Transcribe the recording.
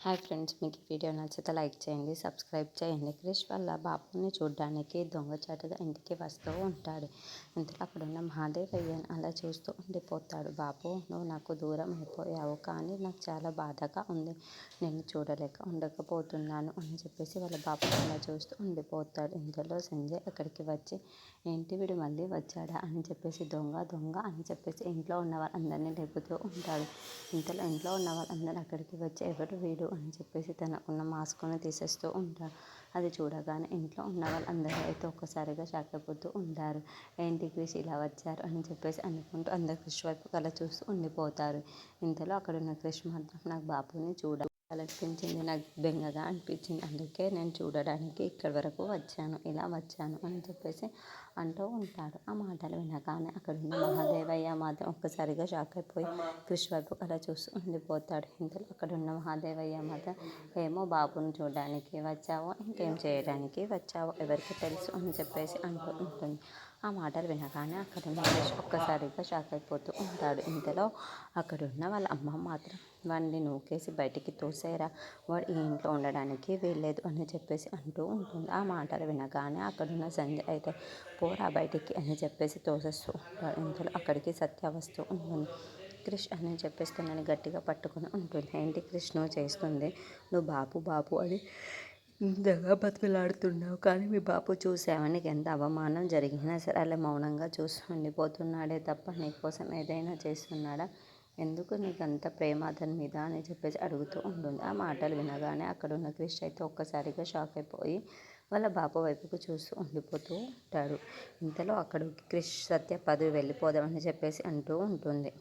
Hi friends, మీకు ఈ video నచ్చితే లైక్ చేయండి, సబ్స్క్రైబ్ చేయండి. క్రిష్ వాళ్ళ బాబుని చూడడానికి దొంగచాటుగా ఇంటికి వస్తూ ఉంటాడు. ఇంతలో అక్కడున్న మహాదేవయ్యని అలా చూస్తూ ఉండిపోతాడు. బాబు, నువ్వు నాకు దూరం అయిపోయావు, కానీ నాకు చాలా బాధగా ఉంది. నేను చూడలేక ఉండకపోతున్నాను అని చెప్పేసి వాళ్ళ బాబు అలా చూస్తూ ఉండిపోతాడు. ఇంతలో సంజయ్ అక్కడికి వచ్చి, ఏంటి వీడు మళ్ళీ వచ్చాడా అని చెప్పేసి దొంగ దొంగ అని చెప్పేసి ఇంట్లో ఉన్న వాళ్ళందరినీ లేపుతూ ఉంటాడు. ఇంతలో ఇంట్లో ఉన్న వాళ్ళందరూ అక్కడికి వచ్చి, ఎవరు వీడు అని చెప్పేసి తనకున్న మాస్క్ని తీసేస్తూ ఉంటారు. అది చూడగానే ఇంట్లో ఉన్న వాళ్ళందరూ అయితే ఒక్కసారిగా షాక్ అయిపోతూ ఉంటారు. ఏంటి క్రిష్ ఇలా వచ్చారు అని చెప్పేసి అనుకుంటూ అందరు క్రిష్ వైపు కల చూస్తూ ఉండిపోతారు. ఇంతలో అక్కడున్న క్రిష్ మాత్రం, నాకు బాబుని చూడాలనిపించింది, నాకు బెంగగా అనిపించింది, అందుకే నేను చూడడానికి ఇక్కడి వరకు వచ్చాను, ఇలా వచ్చాను అని చెప్పేసి అంటూ ఉంటాడు. ఆ మాటలు వినగానే అక్కడున్న మహాదేవయ్య మాత్రం ఒక్కసారిగా షాక్ అయిపోయి క్రిష్ వైపు అలా చూస్తూ ఉండిపోతాడు. ఇంతలో అక్కడున్న మహాదేవయ్య మాత్రం, ఏమో బాబుని చూడడానికి వచ్చావో ఇంకేం చేయడానికి వచ్చావో ఎవరికి తెలుసు అని చెప్పేసి అంటూ ఉంటుంది. ఆ మాటలు వినగానే అక్కడున్న క్రిష్ ఒక్కసారిగా షాక్ అయిపోతూ ఉంటాడు. ఇంతలో అక్కడున్న వాళ్ళ అమ్మ మాత్రం, వాడిని నూకేసి బయటికి తోసేరా, వాడు ఈ ఇంట్లో ఉండడానికి వీల్లేదు అని చెప్పేసి అంటూ ఉంటుంది. ఆ మాటలు వినగానే అక్కడున్న సంజయ్ అయితే, పోరా బయటికి అని చెప్పేసి తోసేస్తూ ఉంటాడు. ఇంతలో అక్కడికి సత్య వస్తూ ఉంటుంది. క్రిష్ అని చెప్పేసి తనని గట్టిగా పట్టుకుని ఉంటుంది. ఏంటి క్రిష్ నువ్వు చేస్తుంది, నువ్వు బాబు బాబు అని ఇంతగా బతిమిలాడుతున్నావు, కానీ మీ బాబు చూసావా, నీకు ఎంత అవమానం జరిగినా సరే అలా మౌనంగా చూస్తూ ఉండిపోతున్నాడే తప్ప నీకోసం ఏదైనా చేస్తున్నాడా, ఎందుకు నీకు అంత ప్రేమ అతని మీద అని చెప్పేసి అడుగుతూ ఉంటుంది. ఆ మాటలు వినగానే అక్కడున్న క్రిష్ అయితే ఒక్కసారిగా షాక్ అయిపోయి వాళ్ళ బాబు వైపుకు చూస్తూ ఉండిపోతూ ఉంటాడు. ఇంతలో అక్కడికి క్రిష్, సత్య పదవి వెళ్ళిపోదామని చెప్పేసి అంటూ ఉంటుంది.